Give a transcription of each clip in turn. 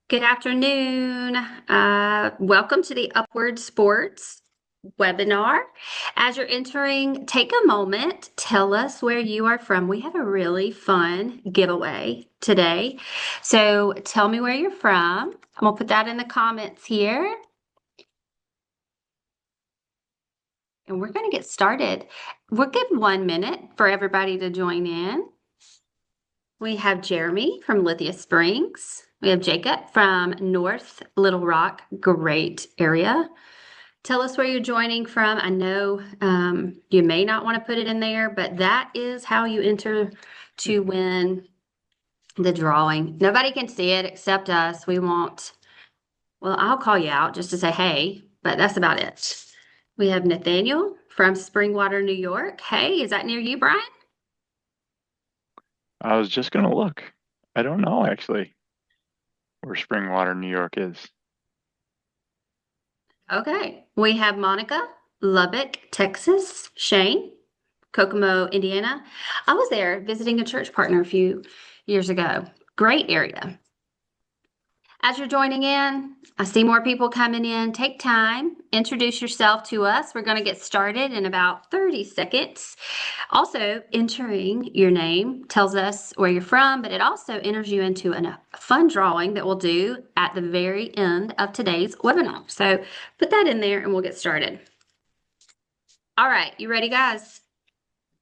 Good afternoon. Welcome to the Upward Sports webinar. As you're entering, take a moment, tell us where you are from. We have a really fun giveaway today. So tell me where you're from. I'm going to put that in the comments here. And we're going to get started. We'll give 1 minute for everybody to join in. We have Jeremy from Lithia Springs. We have Jacob from North Little Rock. Great area. Tell us where you're joining from. I know you may not want to put it in there, but that is how you enter to win the drawing. Nobody can see it except us. We won't, well, I'll call you out just to say, hey, but that's about it. We have Nathaniel from Springwater, New York. Hey, is that near you, Brian? I was just gonna look. I don't know actually where Springwater, New York is. Okay. We have Monica, Lubbock, Texas. Shane, Kokomo, Indiana. I was there visiting a church partner a few years ago. Great area. As you're joining in, I see more people coming in. Take time, introduce yourself to us. We're going to get started in about 30 seconds. Also, entering your name tells us where you're from, but it also enters you into a fun drawing that we'll do at the very end of today's webinar. So put that in there and we'll get started. All right, you ready, guys?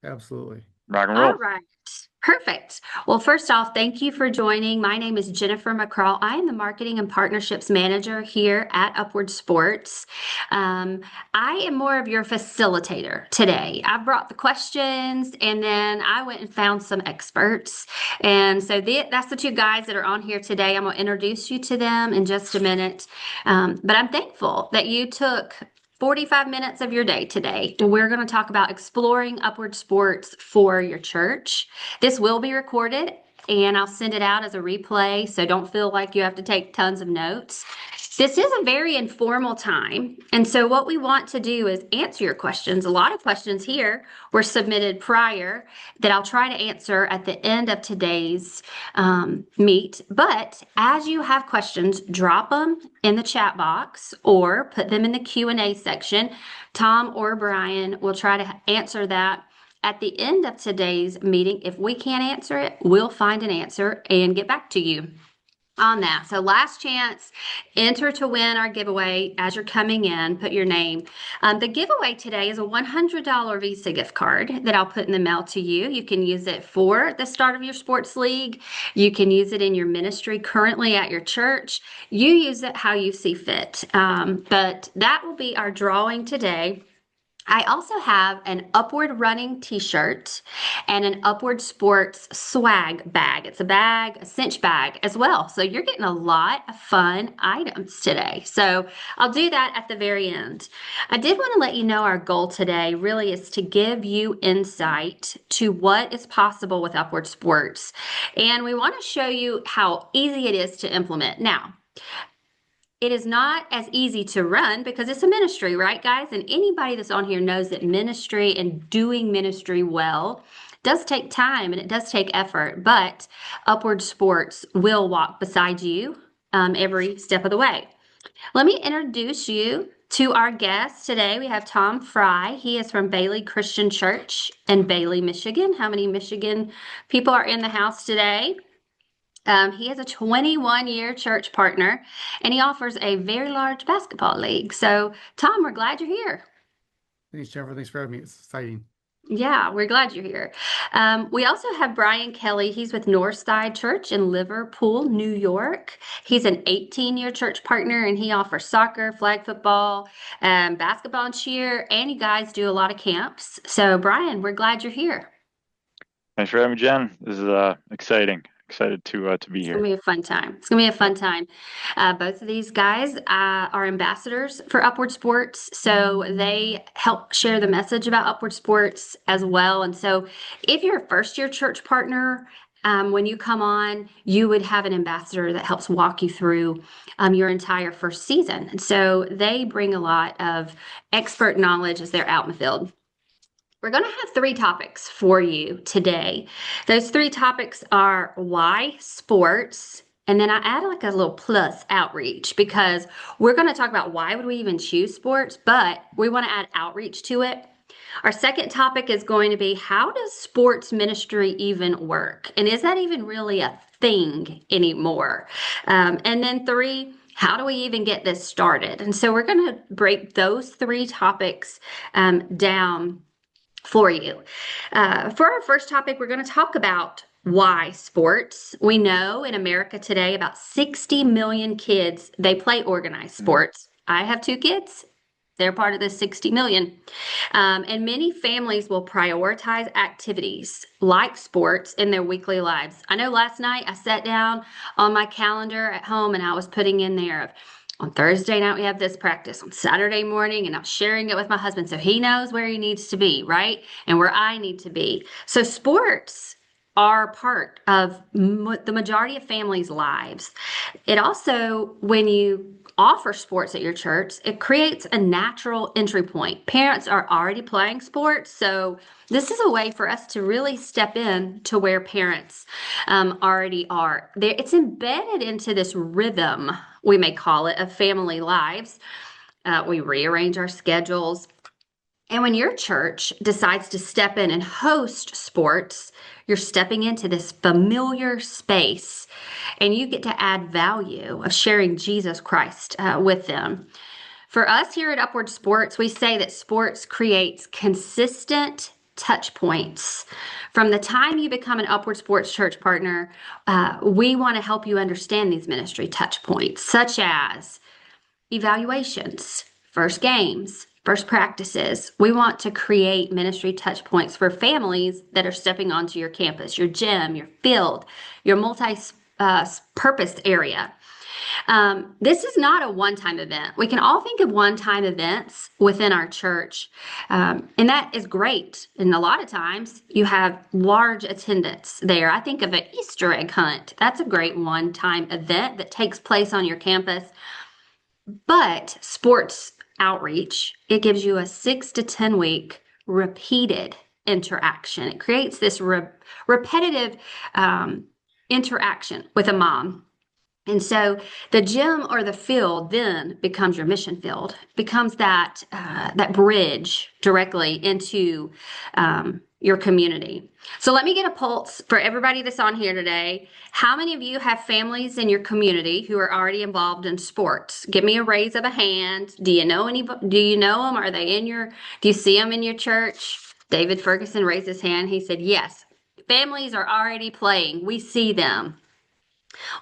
Absolutely. Rock and All roll. right. Perfect. Well, first off, thank you for joining. My name is Jennifer McCraw. I am the Marketing and Partnerships Manager here at Upward Sports. I am more of your facilitator today. I brought the questions and then I went and found some experts. And so that's the two guys that are on here today. I'm going to introduce you to them in just a minute. But I'm thankful that you took 45 minutes of your day today. We're going to talk about exploring upward sports for your church. This will be recorded and I'll send it out as a replay, so don't feel like you have to take tons of notes. This is a very informal time, and so what we want to do is answer your questions. A lot of questions here were submitted prior that I'll try to answer at the end of today's meet. But as you have questions, drop them in the chat box or put them in the Q&A section. Tom or Brian will try to answer that at the end of today's meeting. If we can't answer it, we'll find an answer and get back to you on that. So last chance, enter to win our giveaway as you're coming in, put your name. The giveaway today is a $100 Visa gift card that I'll put in the mail to you. You can use it for the start of your sports league. You can use it in your ministry currently at your church. You use it how you see fit. But that will be our drawing today. I also have an Upward Running t-shirt and an Upward Sports swag bag. It's a bag, a cinch bag as well. So you're getting a lot of fun items today. So I'll do that at the very end. I did want to let you know our goal today really is to give you insight to what is possible with Upward Sports. And we want to show you how easy it is to implement. Now, it is not as easy to run because it's a ministry, right, guys? And anybody that's on here knows that ministry and doing ministry well does take time and it does take effort, but Upward Sports will walk beside you every step of the way. Let me introduce you to our guest today. We have Tom Fry. He is from Bailey Christian Church in Bailey, Michigan. How many Michigan people are in the house today? He is a 21-year church partner, and he offers a very large basketball league. So, Tom, we're glad you're here. Thanks, Jennifer. Thanks for having me. It's exciting. Yeah, we're glad you're here. We also have Brian Kelly. He's with Northside Church in Liverpool, New York. He's an 18-year church partner, and he offers soccer, flag football, basketball, and cheer. And you guys do a lot of camps. So, Brian, we're glad you're here. Thanks for having me, Jen. This is exciting. Excited to be It's gonna here. be a fun time. It's gonna be a fun time. Both of these guys are ambassadors for Upward Sports, so they help share the message about Upward Sports as well. And so, if you're a first-year church partner, when you come on, you would have an ambassador that helps walk you through your entire first season. And so, they bring a lot of expert knowledge as they're out in the field. We're going to have 3 topics for you today. Those 3 topics are why sports, And then I add like a little plus outreach because we're going to talk about why would we even choose sports, but we want to add outreach to it. Our second topic is going to be how does sports ministry even work? And is that even really a thing anymore? And then three, how do we even get this started? And so we're going to break those three topics down for you. For our first topic, we're going to talk about why sports. We know in America today about 60 million kids, they play organized sports. I have two kids. They're part of the 60 million. And many families will prioritize activities like sports in their weekly lives. I know last night I sat down on my calendar at home and I was putting in there of on Thursday night, we have this practice on Saturday morning, and I'm sharing it with my husband so he knows where he needs to be, right? And where I need to be. So, sports are part of the majority of families' lives. It also, when you offer sports at your church, it creates a natural entry point. Parents are already playing sports, so this is a way for us to really step in to where parents already are. It's embedded into this rhythm, we may call it, of family lives. We rearrange our schedules. And when your church decides to step in and host sports, you're stepping into this familiar space and you get to add value of sharing Jesus Christ with them. For us here at Upward Sports, we say that sports creates consistent touch points. From the time you become an Upward Sports church partner, we want to help you understand these ministry touch points, such as evaluations, first games, first practices. We want to create ministry touch points for families that are stepping onto your campus, your gym, your field, your multi-purpose area. This is not a one-time event. We can all think of one-time events within our church, and that is great. And a lot of times you have large attendance there. I think of an Easter egg hunt. That's a great one-time event that takes place on your campus. But sports outreach, it gives you a 6 to 10 week repeated interaction. It creates this repetitive interaction with a mom. And so the gym or the field then becomes your mission field, becomes that bridge directly into your community. So let me get a pulse for everybody that's on here today. How many of you have families in your community who are already involved in sports? Give me a raise of a hand. Do you know anybody? Do you know them? Are they in your? Do you see them in your church? David Ferguson raised his hand. He said, "Yes, families are already playing. We see them."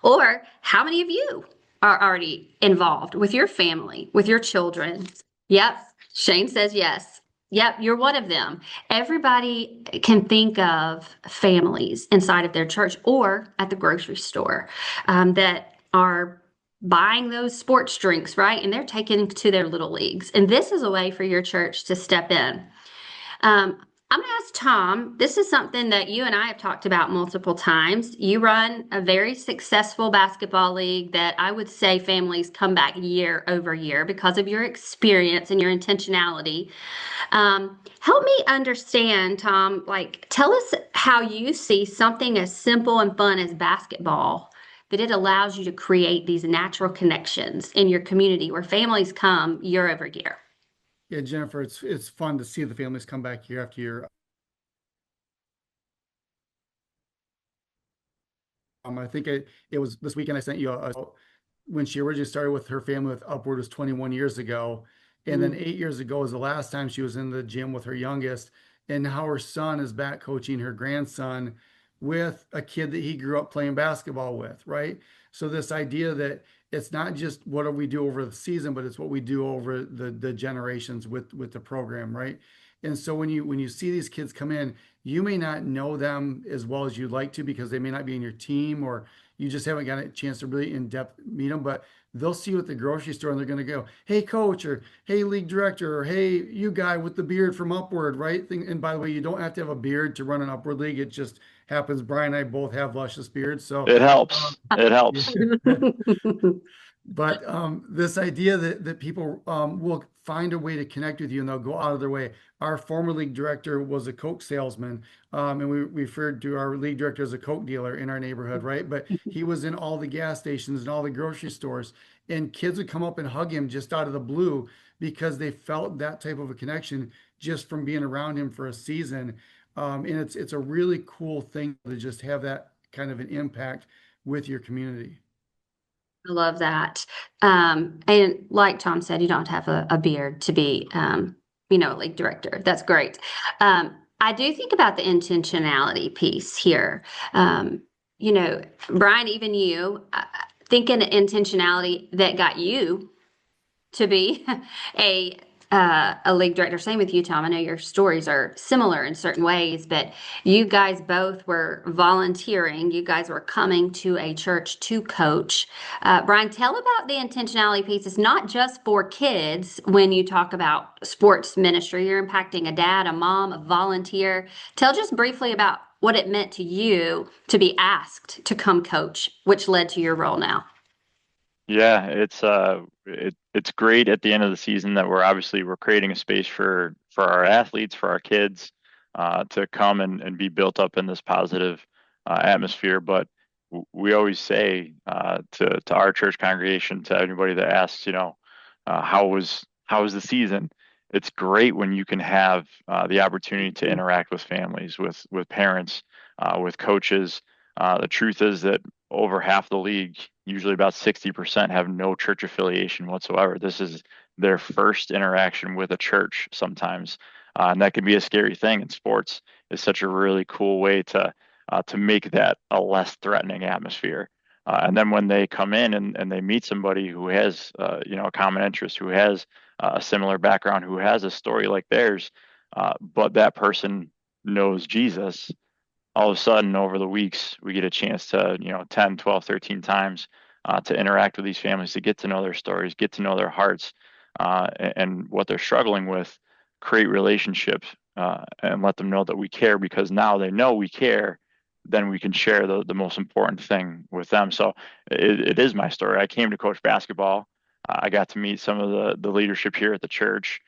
Or how many of you are already involved with your family, with your children? Yep. Shane says yes. Yep, you're one of them. Everybody can think of families inside of their church or at the grocery store that are buying those sports drinks, right? And they're taking to their little leagues. And this is a way for your church to step in. I'm going to ask Tom. This is something that you and I have talked about multiple times. You run a very successful basketball league that I would say families come back year over year because of your experience and your intentionality. Help me understand, Tom, like tell us how you see something as simple and fun as basketball, that it allows you to create these natural connections in your community where families come year over year. Yeah, Jennifer, it's fun to see the families come back year after year. I think it was this weekend I sent you when she originally started with her family with Upward was 21 years ago. And then 8 years ago was the last time she was in the gym with her youngest. And how her son is back coaching her grandson with a kid that he grew up playing basketball with, right? So this idea that it's not just what do we do over the season, but it's what we do over the generations with the program, right? And so when you see these kids come in, you may not know them as well as you'd like to because they may not be in your team or you just haven't got a chance to really in depth meet them, but they'll see you at the grocery store and they're going to go, "Hey coach," or "Hey league director," or "Hey you guy with the beard from Upward," right? And by the way, you don't have to have a beard to run an Upward league. It just happens. Brian and I both have luscious beards, so It helps. It helps. But this idea that people will find a way to connect with you and they'll go out of their way. Our former league director was a Coke salesman, and we referred to our league director as a Coke dealer in our neighborhood, right? But he was in all the gas stations and all the grocery stores, and kids would come up and hug him just out of the blue because they felt that type of a connection just from being around him for a season. And it's a really cool thing to just have that kind of an impact with your community. I love that. And like Tom said, you don't have a beard to be, a league director. That's great. I do think about the intentionality piece here. Um, Brian, even you, thinking intentionality that got you to be a a league director. Same with you, Tom. I know your stories are similar in certain ways, but you guys both were volunteering. You guys were coming to a church to coach. Brian, tell about the intentionality piece. It's not just for kids when you talk about sports ministry. You're impacting a dad, a mom, a volunteer. Tell just briefly about what it meant to you to be asked to come coach, which led to your role now. Yeah, it's great at the end of the season that we're creating a space for our athletes, for our kids, to come and be built up in this positive atmosphere. But we always say to our church congregation, to anybody that asks, how was the season? It's great when you can have the opportunity to interact with families, with parents, with coaches. The truth is that over half the league, usually about 60%, have no church affiliation whatsoever. This is their first interaction with a church sometimes. And that can be a scary thing in sports. It's such a really cool way to make that a less threatening atmosphere. And then when they come in and they meet somebody who has a common interest, who has a similar background, who has a story like theirs, but that person knows Jesus, all of a sudden over the weeks we get a chance to 10, 12, 13 times to interact with these families, to get to know their stories, get to know their hearts, and what they're struggling with, create relationships, and let them know that we care, because now they know we care. Then we can share the most important thing with them. So it is my story. I came to coach basketball. I got to meet some of the leadership here at the church.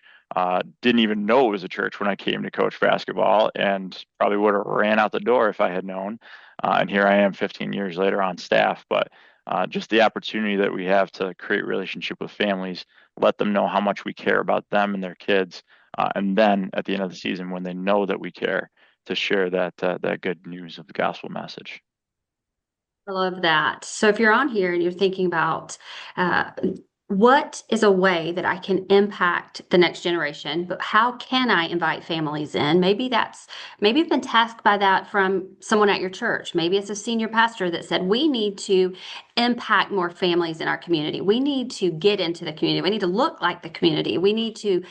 Didn't even know it was a church when I came to coach basketball, and probably would have ran out the door if I had known. And here I am 15 years later on staff. But just the opportunity that we have to create relationship with families, let them know how much we care about them and their kids, and then at the end of the season, when they know that we care, to share that good news of the gospel message. I love that. So if you're on here and you're thinking about uh, what is a way that I can impact the next generation, but how can I invite families in? Maybe you've been tasked by that from someone at your church. Maybe it's a senior pastor that said, we need to impact more families in our community. We need to get into the community. We need to look like the community. We need to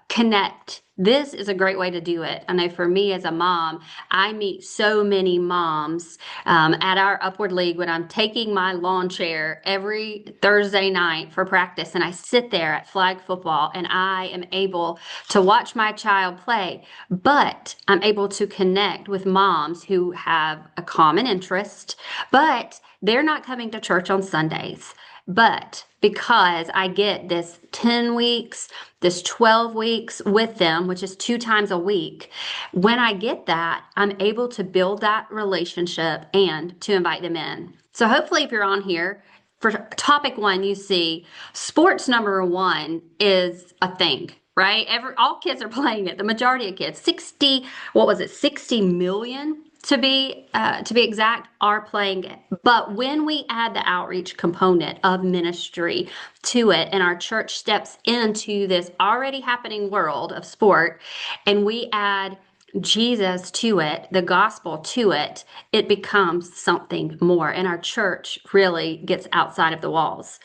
connect. This is a great way to do it. I know for me as a mom, I meet so many moms at our Upward League when I'm taking my lawn chair every Thursday night for practice, and I sit there at flag football and I am able to watch my child play, but I'm able to connect with moms who have a common interest, but they're not coming to church on Sundays. But because I get this 10 weeks, this 12 weeks with them, which is 2 times a week, when I get that, I'm able to build that relationship and to invite them in. So hopefully, if you're on here, for topic one, you see sports number one is a thing, right? All kids are playing it. The majority of kids, 60, what was it, 60 million to be exact, are playing it. But when we add the outreach component of ministry to it, and our church steps into this already happening world of sport, and we add Jesus to it, the gospel to it, it becomes something more. And our church really gets outside of the walls.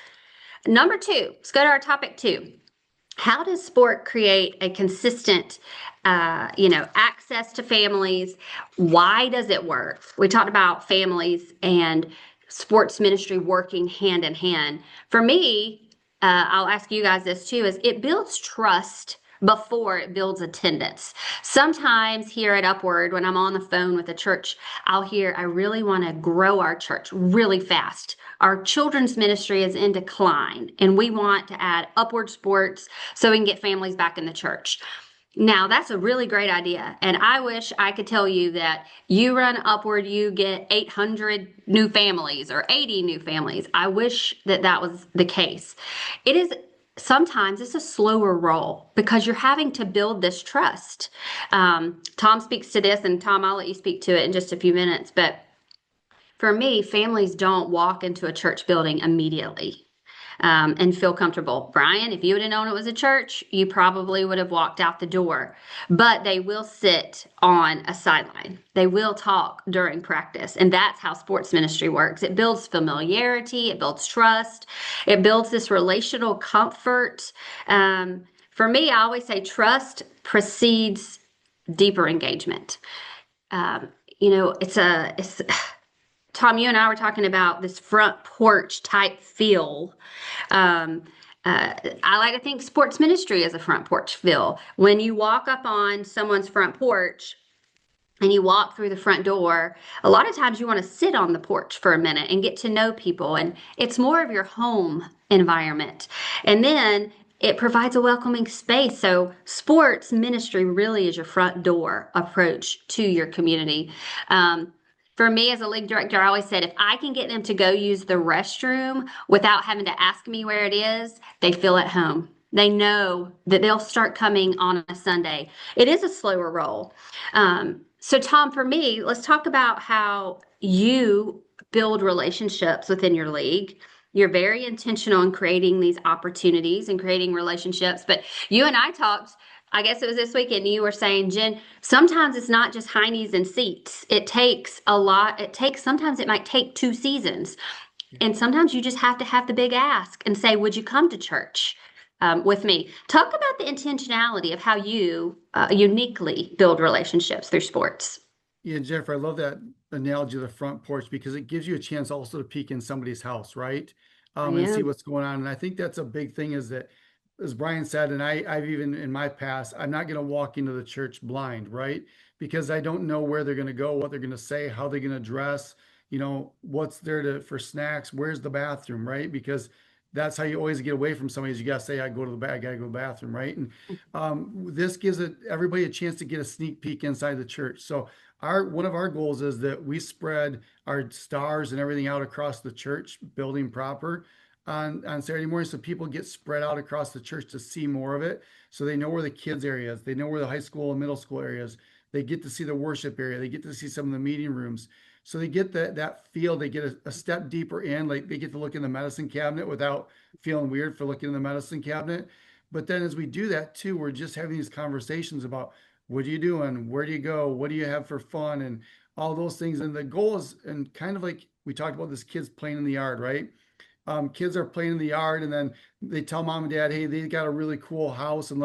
Number two, let's go to our topic two. How does sport create a consistent, access to families? Why does it work? We talked about families and sports ministry working hand in hand. For me, I'll ask you guys this too, is it builds trust before it builds attendance. Sometimes here at Upward, when I'm on the phone with a church, I'll hear, I really want to grow our church really fast. Our children's ministry is in decline, and we want to add Upward Sports so we can get families back in the church. Now, that's a really great idea. And I wish I could tell you that you run Upward, you get 800 new families or 80 new families. I wish that that was the case. It is sometimes it's a slower roll because you're having to build this trust. Tom speaks to this, and Tom, I'll let you speak to it in just a few minutes. But for me, families don't walk into a church building immediately and feel comfortable. Brian, if you would have known it was a church, you probably would have walked out the door. But they will sit on a sideline. They will talk during practice. And that's how sports ministry works. It builds familiarity, it builds trust, it builds this relational comfort. For me, I always say trust precedes deeper engagement. It's Tom, you and I were talking about this front porch type feel. Um, I like to think sports ministry is a front porch feel. When you walk up on someone's front porch and you walk through the front door, a lot of times you want to sit on the porch for a minute and get to know people. And it's more of your home environment. And then it provides a welcoming space. So sports ministry really is your front door approach to your community. For me as a league director, I always said if I can get them to go use the restroom without having to ask me where it is, they feel at home. They know that they'll start coming on a Sunday. It is a slower roll. So, Tom, for me, let's talk about how you build relationships within your league. You're very intentional in creating these opportunities and creating relationships. But you and I talked, I guess it was this weekend, you were saying, Jen, sometimes it's not just high knees and seats. It takes a lot. Sometimes it might take 2 seasons. And sometimes you just have to have the big ask and say, would you come to church with me? Talk about the intentionality of how you uniquely build relationships through sports. Yeah, Jennifer, I love that analogy of the front porch because it gives you a chance also to peek in somebody's house, right? And see Yeah. what's going on. And I think that's a big thing is that, as Brian said, and I've even in my past, I'm not going to walk into the church blind, right? Because I don't know where they're going to go, what they're going to say, how they're going to dress, what's there for snacks, where's the bathroom, right? Because that's how you always get away from somebody is you got to say, I gotta go to the bathroom, right? And this gives everybody a chance to get a sneak peek inside the church. So one of our goals is that we spread our stars and everything out across the church building proper on Saturday morning, so people get spread out across the church to see more of it. So they know where the kids area is, they know where the high school and middle school areas. They get to see the worship area, they get to see some of the meeting rooms. So they get that feel. They get a step deeper in, like they get to look in the medicine cabinet without feeling weird for looking in the medicine cabinet. But then as we do that too, we're just having these conversations about what are you doing? Where do you go? What do you have for fun? And all those things. And the goal is, and kind of like we talked about this kids playing in the yard, right? Kids are playing in the yard and then they tell mom and dad, hey, they got a really cool house and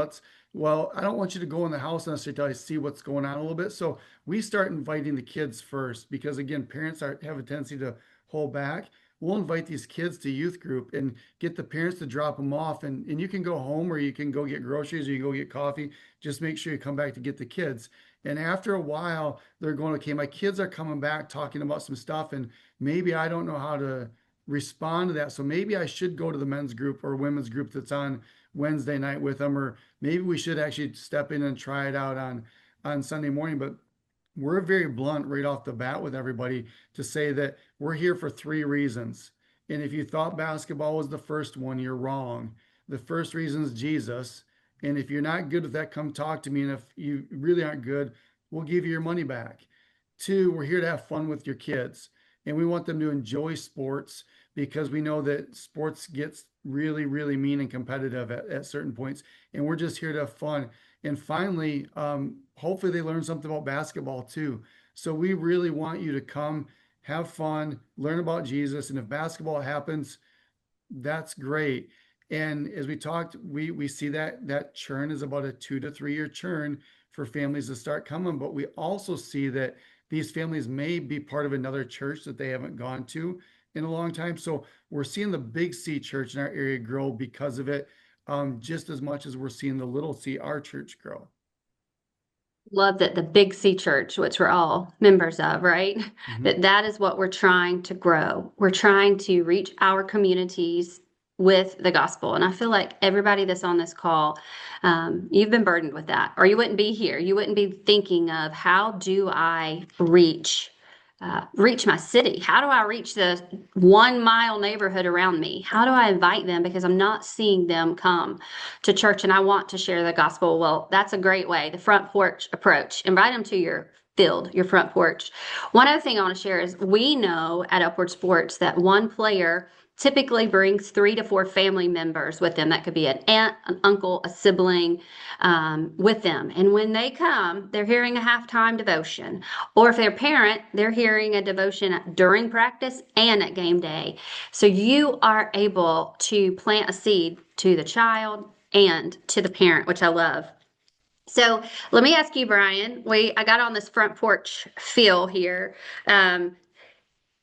well, I don't want you to go in the house necessarily until I see what's going on a little bit. So we start inviting the kids first because again, parents have a tendency to hold back. We'll invite these kids to youth group and get the parents to drop them off and you can go home or you can go get groceries or you can go get coffee. Just make sure you come back to get the kids. And after a while, they're going, okay, my kids are coming back talking about some stuff and maybe I don't know how to respond to that. So maybe I should go to the men's group or women's group that's on Wednesday night with them, or maybe we should actually step in and try it out on Sunday morning. But we're very blunt right off the bat with everybody to say that we're here for 3 reasons. And if you thought basketball was the first one, you're wrong. The first reason is Jesus. And if you're not good with that, come talk to me. And if you really aren't good, we'll give you your money back. 2, we're here to have fun with your kids. And we want them to enjoy sports because we know that sports gets really, really mean and competitive at certain points. And we're just here to have fun. And finally, hopefully they learn something about basketball too. So we really want you to come, have fun, learn about Jesus. And if basketball happens, that's great. And as we talked, we see that churn is about a 2 to 3 year churn for families to start coming. But we also see that these families may be part of another church that they haven't gone to in a long time. So we're seeing the Big C church in our area grow because of it. just as much as we're seeing the little C, our church grow. Love that the Big C Church, which we're all members of, right? Mhm. That is what we're trying to grow. We're trying to reach our communities with the gospel. And I feel like everybody that's on this call, you've been burdened with that, or you wouldn't be here. You wouldn't be thinking of how do I reach my city? How do I reach the 1 mile neighborhood around me? How do I invite them? Because I'm not seeing them come to church and I want to share the gospel. Well, that's a great way. The front porch approach. Invite them to your field, your front porch. One other thing I want to share is we know at Upward Sports that one player typically brings 3 to 4 family members with them. That could be an aunt, an uncle, a sibling with them. And when they come, they're hearing a halftime devotion. Or if they're a parent, they're hearing a devotion during practice and at game day. So you are able to plant a seed to the child and to the parent, which I love. So let me ask you, Brian. I got on this front porch feel here. Um,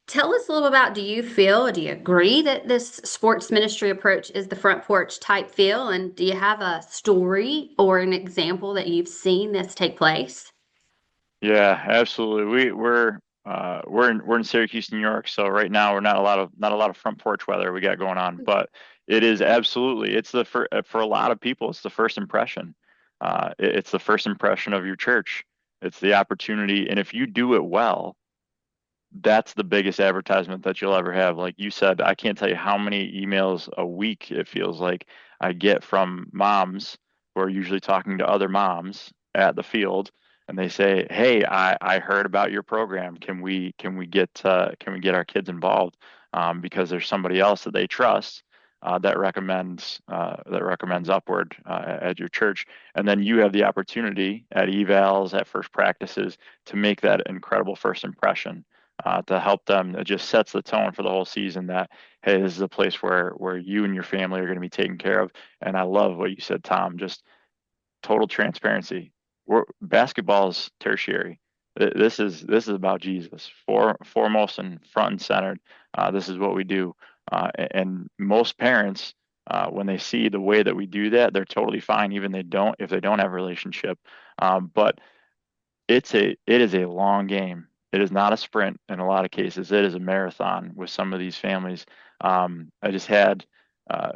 Tell us a little about, do you feel, or do you agree that this sports ministry approach is the front porch type feel? And do you have a story or an example that you've seen this take place? Yeah, absolutely. We're in Syracuse, New York, so right now we're not a lot of front porch weather we got going on, but it is absolutely, it's for a lot of people, it's the first impression. It's the first impression of your church. It's the opportunity, and if you do it well, that's the biggest advertisement that you'll ever have. Like you said, I can't tell you how many emails a week it feels like I get from moms who are usually talking to other moms at the field, and they say, "Hey, I heard about your program. Can we get our kids involved? Because there's somebody else that they trust." That recommends Upward at your church, and then you have the opportunity at evals, at first practices, to make that incredible first impression, to help them. It just sets the tone for the whole season that, hey, this is a place where you and your family are going to be taken care of. And I love what you said, Tom. Just total transparency. Basketball is tertiary. This is about Jesus, foremost and front and centered. This is what we do, and most parents, when they see the way that we do that, they're totally fine, even if they don't have a relationship. But it is a long game. It is not a sprint in a lot of cases. It is a marathon with some of these families. I just had uh,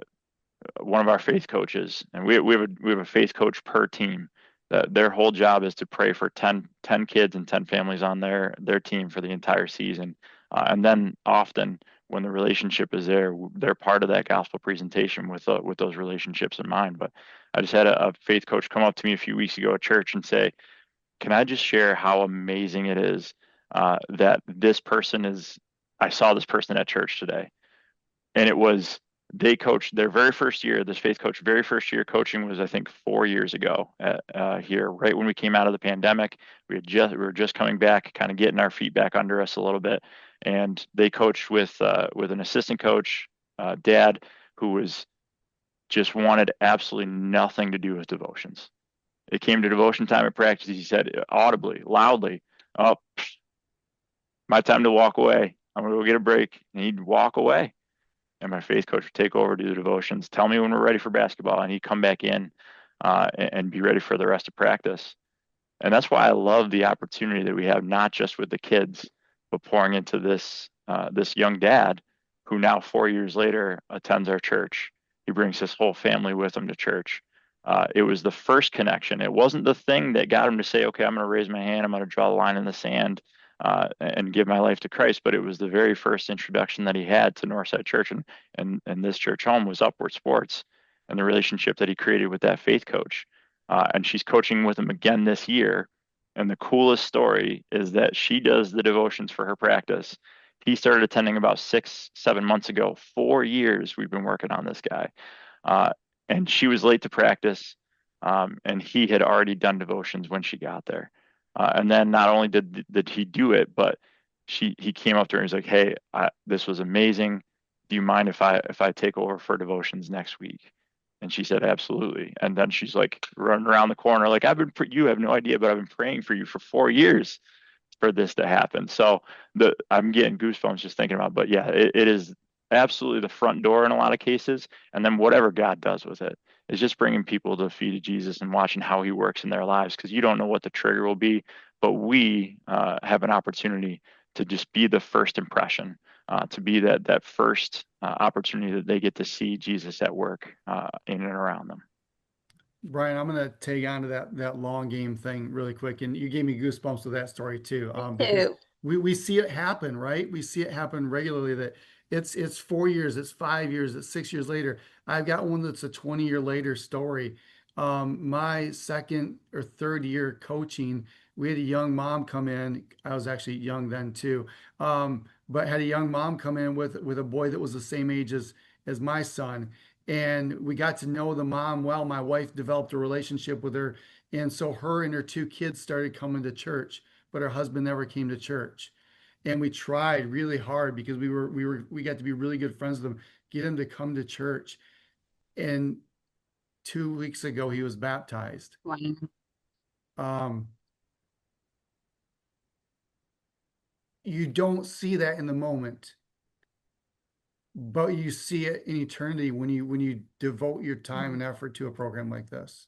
one of our faith coaches, and we have a faith coach per team. That their whole job is to pray for 10 kids and 10 families on their team for the entire season. And then often when the relationship is there, they're part of that gospel presentation with those relationships in mind. But I just had a faith coach come up to me a few weeks ago at church and say, can I just share how amazing it is that this person is? I saw this person at church today, and it was they coached their very first year. This faith coach, very first year coaching was, I think, 4 years ago here, right when we came out of the pandemic. We were just coming back, kind of getting our feet back under us a little bit, and they coached with an assistant coach, dad, who was just wanted absolutely nothing to do with devotions. It came to devotion time at practice. He said audibly, loudly, "Oh, my time to walk away. I'm gonna go get a break." And he'd walk away, and my faith coach would take over, do the devotions, tell me when we're ready for basketball, and he'd come back in and be ready for the rest of practice. And that's why I love the opportunity that we have, not just with the kids, but pouring into this young dad who now 4 years later attends our church. He brings his whole family with him to church. It was the first connection. It wasn't the thing that got him to say, "Okay, I'm going to raise my hand. I'm going to draw a line in the sand and give my life to Christ." But it was the very first introduction that he had to Northside Church, and this church home was Upward Sports, and the relationship that he created with that faith coach. And she's coaching with him again this year. And the coolest story is that she does the devotions for her practice. He started attending about 6, 7 months ago. 4 years we've been working on this guy. Uh, and she was late to practice, and he had already done devotions when she got there. And then not only did he do it, but he came up to her and he's like, "Hey, this was amazing. Do you mind if I take over for devotions next week?" And she said, "Absolutely." And then she's like running around the corner, like, you have no idea, but I've been praying for you for 4 years for this to happen. So I'm getting goosebumps just thinking about it. But yeah, it is absolutely the front door in a lot of cases. And then whatever God does with it. is just bringing people to the feet of Jesus and watching how he works in their lives, because you don't know what the trigger will be, but we have an opportunity to just be the first impression, to be that first opportunity that they get to see Jesus at work in and around them. Brian, I'm going to take on to that long game thing really quick, and you gave me goosebumps with that story too, because Too. we see it happen, right? We see it happen regularly. That it's 4 years, it's 5 years, it's 6 years later. I've got one that's a 20-year later story. My second or third year coaching, we had a young mom come in. I was actually young then too, but had a young mom come in with a boy that was the same age as my son, and we got to know the mom well. My wife developed a relationship with her, and so her and her two kids started coming to church, but her husband never came to church. And we tried really hard because we got to be really good friends with him, get him to come to church. And 2 weeks ago he was baptized. Wow. um you don't see that in the moment, but you see it in eternity when you devote your time and effort to a program like this.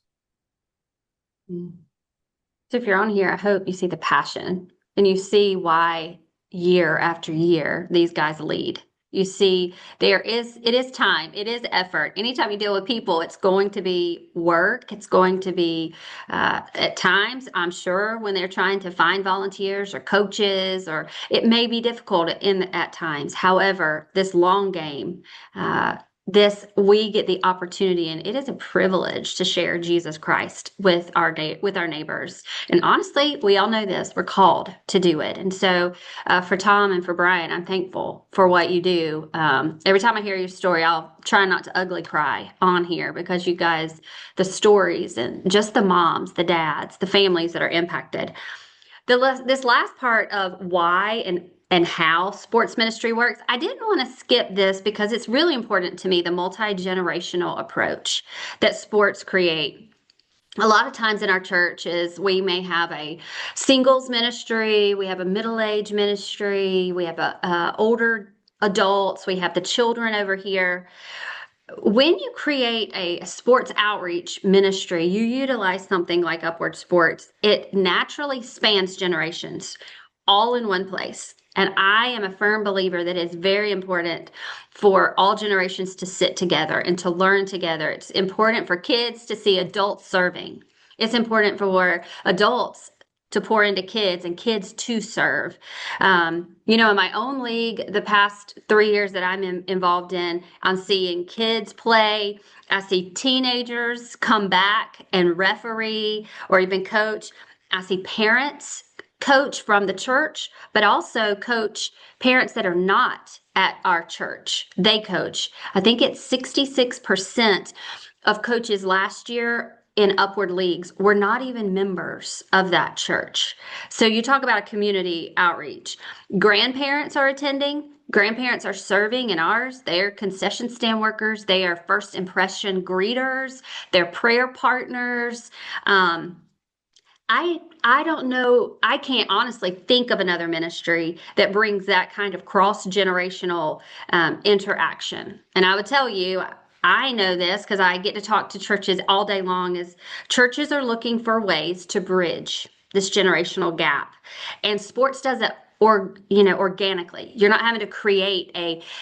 Mm. So if you're on here, I hope you see the passion and you see why year after year these guys lead. You see, it is time, it is effort. Anytime you deal with people, it's going to be work. It's going to be, at times, I'm sure, when they're trying to find volunteers or coaches, or it may be difficult at times. However, this long game, we get the opportunity, and it is a privilege to share Jesus Christ with with our neighbors. And honestly, we all know this, we're called to do it. And so for Tom and for Brian, I'm thankful for what you do. Every time I hear your story, I'll try not to ugly cry on here, because you guys, the stories and just the moms, the dads, the families that are impacted. This last part of why and how sports ministry works, I didn't want to skip this because it's really important to me, the multi-generational approach that sports create. A lot of times in our churches, we may have a singles ministry, we have a middle-age ministry, we have older adults, we have the children over here. When you create a sports outreach ministry, you utilize something like Upward Sports. It naturally spans generations all in one place. And I am a firm believer that it's very important for all generations to sit together and to learn together. It's important for kids to see adults serving. It's important for adults to pour into kids and kids to serve. In my own league, the past 3 years that involved in, I'm seeing kids play. I see teenagers come back and referee or even coach. I see parents coach from the church, but also coach parents that are not at our church. They coach. I think it's 66% of coaches last year in Upward Leagues were not even members of that church. So you talk about a community outreach. Grandparents are attending. Grandparents are serving in ours. They're concession stand workers. They are first impression greeters. They're prayer partners. I don't know. I can't honestly think of another ministry that brings that kind of cross-generational interaction. And I would tell you, I know this because I get to talk to churches all day long, is churches are looking for ways to bridge this generational gap. And sports does it organically. You're not having to create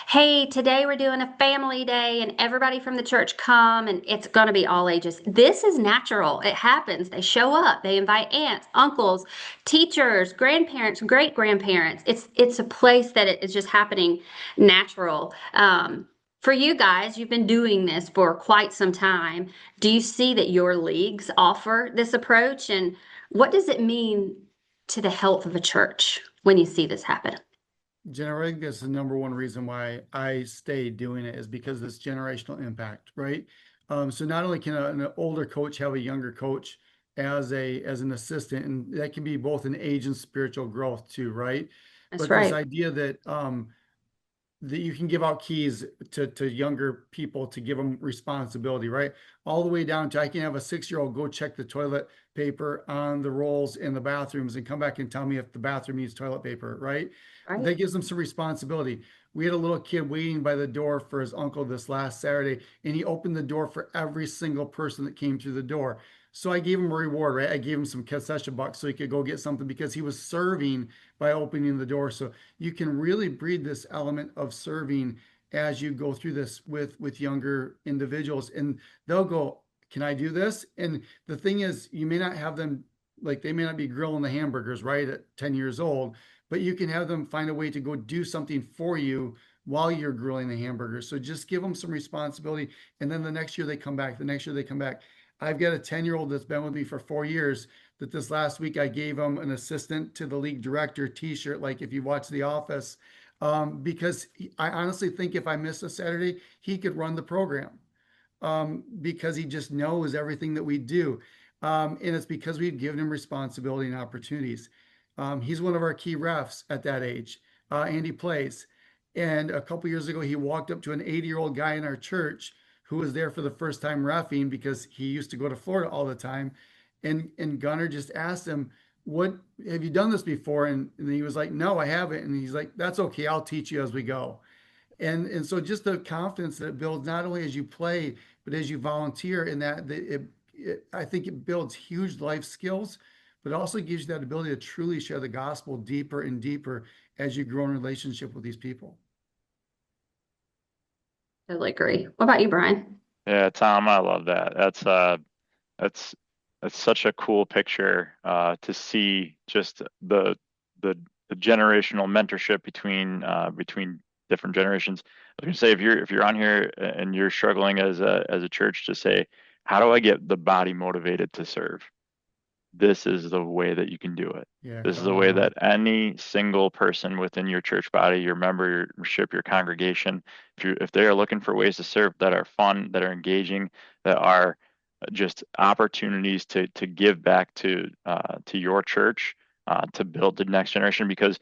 hey, today we're doing a family day and everybody from the church come and it's going to be all ages. This is natural. It happens. They show up. They invite aunts, uncles, teachers, grandparents, great grandparents. It's a place that it is just happening natural. For you guys, you've been doing this for quite some time. Do you see that your leagues offer this approach? And what does it mean to the health of a church when you see this happen? Jenna, I think that's the number one reason why I stay doing it, is because of this generational impact, right? So not only can an older coach have a younger coach as an assistant, and that can be both an age and spiritual growth too, right? That's But this right. idea that you can give out keys to younger people to give them responsibility, right? All the way down to, I can have a 6-year-old go check the toilet paper on the rolls in the bathrooms and come back and tell me if the bathroom needs toilet paper, right? Right. That gives them some responsibility. We had a little kid waiting by the door for his uncle this last Saturday, and he opened the door for every single person that came through the door. So I gave him a reward, right? I gave him some concession bucks so he could go get something because he was serving by opening the door. So you can really breed this element of serving as you go through this with younger individuals, and they'll go, can I do this? And the thing is, you may not have them, like they may not be grilling the hamburgers right at 10 years old, but you can have them find a way to go do something for you while you're grilling the hamburgers. So just give them some responsibility, and then the next year they come back, the next year they come back. I've got a 10-year-old that's been with me for 4 years, that this last week I gave him an assistant to the league director t-shirt, like if you watch The Office, because I honestly think if I miss a Saturday, he could run the program, because he just knows everything that we do. And it's because we've given him responsibility and opportunities. He's one of our key refs at that age, and he plays. And a couple years ago, he walked up to an 80-year-old guy in our church who was there for the first time refing because he used to go to Florida all the time. And Gunnar just asked him, "What have you done this before?" And he was like, "No, I haven't." And he's like, "That's okay. I'll teach you as we go." And so just the confidence that it builds not only as you play but as you volunteer, in that I think it builds huge life skills, but also gives you that ability to truly share the gospel deeper and deeper as you grow in relationship with these people. Totally agree. What about you, Brian? Yeah, Tom, I love that. That's that's such a cool picture to see just the the generational mentorship between different generations. I was gonna say if you're on here and you're struggling as a church to say, how do I get the body motivated to serve? This is the way that you can do it. Yeah, This is come the way on. that any single person within your church body, your membership, your congregation, if they are looking for ways to serve that are fun, that are engaging, that are just opportunities to give back to your church, to build the next generation. Because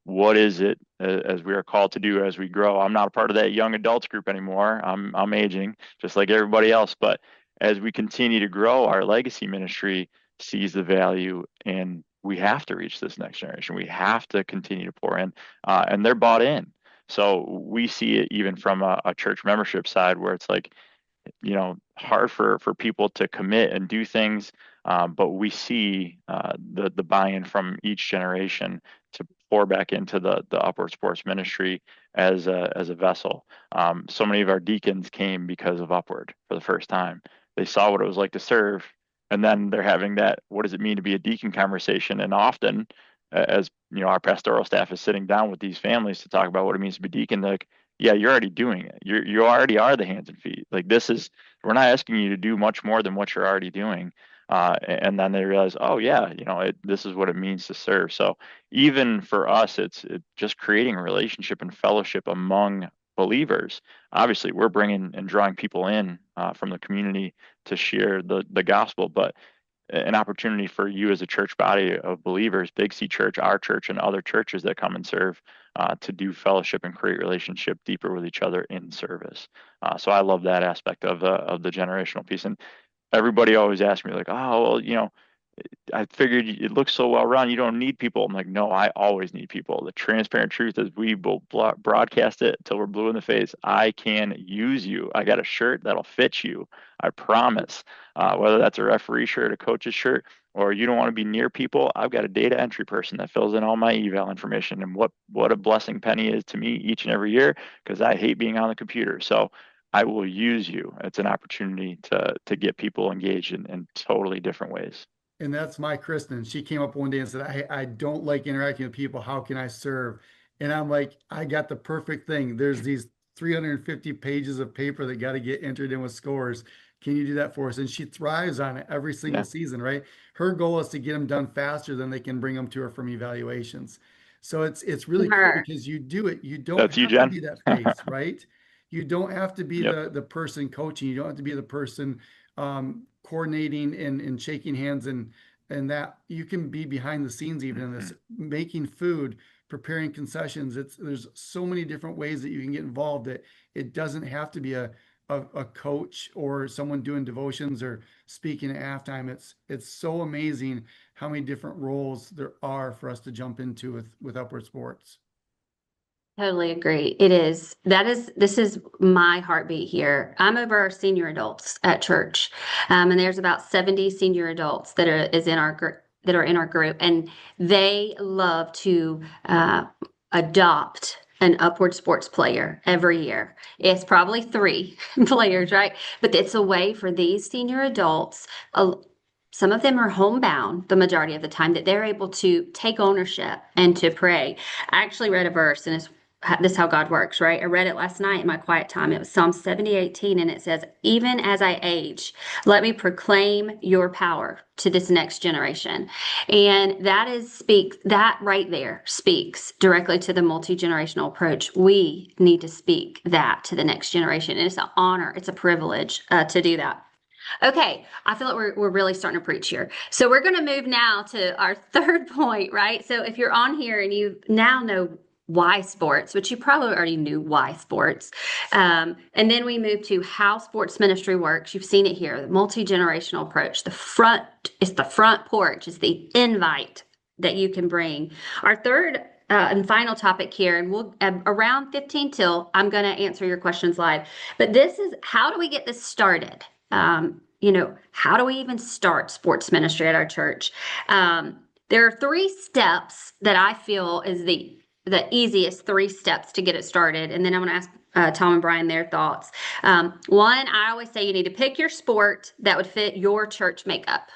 what is it as we are called to do as we grow? I'm not a part of that young adults group anymore. I'm aging just like everybody else. But as we continue to grow, our legacy ministry sees the value, and we have to reach this next generation. We have to continue to pour in, and they're bought in. So we see it even from a church membership side, where it's like, hard for people to commit and do things, but we see the buy-in from each generation to pour back into the Upward Sports Ministry as a vessel. So many of our deacons came because of Upward for the first time. They saw what it was like to serve, and then they're having that "what does it mean to be a deacon" conversation. And often, as our pastoral staff is sitting down with these families to talk about what it means to be deacon, like, yeah, you're already doing it. You already are the hands and feet. Like, we're not asking you to do much more than what you're already doing. And then they realize, oh yeah, this is what it means to serve. So even for us, it's just creating a relationship and fellowship among believers. Obviously, we're bringing and drawing people in from the community to share the gospel, but an opportunity for you as a church body of believers, Big C Church, our church, and other churches that come and serve, to do fellowship and create relationship deeper with each other in service. So I love that aspect of the generational piece. And everybody always asks me, like, oh, well, I figured it looks so well run. You don't need people. I'm like, no, I always need people. The transparent truth is we will broadcast it until we're blue in the face. I can use you. I got a shirt that'll fit you. I promise. Whether that's a referee shirt, a coach's shirt, or you don't want to be near people, I've got a data entry person that fills in all my eval information. And what a blessing Penny is to me each and every year, because I hate being on the computer. So I will use you. It's an opportunity to get people engaged in totally different ways. And that's my Kristen. She came up one day and said, I don't like interacting with people. How can I serve? And I'm like, I got the perfect thing. There's these 350 pages of paper that got to get entered in with scores. Can you do that for us? And she thrives on it every single Yeah. season, right? Her goal is to get them done faster than they can bring them to her from evaluations. So it's really cool Her. because you do it. You don't That's you, have to Jen. be that face, right? You don't have to be Yep. the person coaching. You don't have to be the person coordinating and shaking hands, and that you can be behind the scenes even in this, Mhm. making food, preparing concessions. There's so many different ways that you can get involved, that it doesn't have to be a coach or someone doing devotions or speaking at halftime. It's so amazing how many different roles there are for us to jump into with Upward Sports. Totally agree. It is. This is my heartbeat here. I'm over our senior adults at church. And there's about 70 senior adults that are in our group, and they love to adopt an Upward Sports player every year. It's probably three players, right? But it's a way for these senior adults, some of them are homebound the majority of the time, that they're able to take ownership and to pray. I actually read a verse, and this is how God works, right? I read it last night in my quiet time. It was Psalm 70:18, and it says, "Even as I age, let me proclaim your power to this next generation." And that right there speaks directly to the multi-generational approach. We need to speak that to the next generation. And it's an honor, it's a privilege to do that. Okay, I feel like we're really starting to preach here. So we're going to move now to our third point, right? So if you're on here and you now know why sports, which you probably already knew why sports, and then we move to how sports ministry works. You've seen it here, the multi-generational approach. It's the front porch, it's the invite that you can bring. Our third and final topic here, and we'll around 15 till I'm going to answer your questions live. But this is, how do we get this started? How do we even start sports ministry at our church? There are three steps that I feel is the easiest three steps to get it started. And then I'm going to ask Tom and Brian their thoughts. One, I always say you need to pick your sport that would fit your church makeup,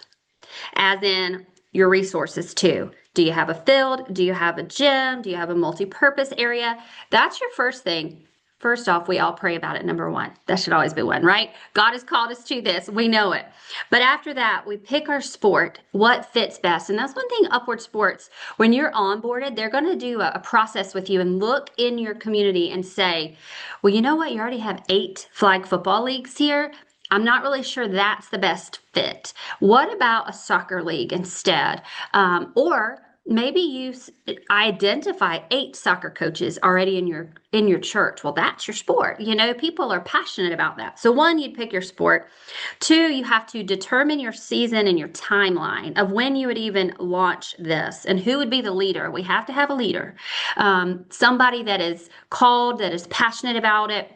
as in your resources too. Do you have a field? Do you have a gym? Do you have a multi-purpose area? That's your first thing. First off, we all pray about it, number one. That should always be one, right? God has called us to this. We know it. But after that, we pick our sport, what fits best. And that's one thing, Upward Sports, when you're onboarded, they're going to do a process with you and look in your community and say, well, you know what? You already have 8 flag football leagues here. I'm not really sure that's the best fit. What about a soccer league instead? Or maybe you identify 8 soccer coaches already in your church. Well, that's your sport. People are passionate about that. So one, you'd pick your sport. 2, you have to determine your season and your timeline of when you would even launch this and who would be the leader. We have to have a leader, somebody that is called, that is passionate about it,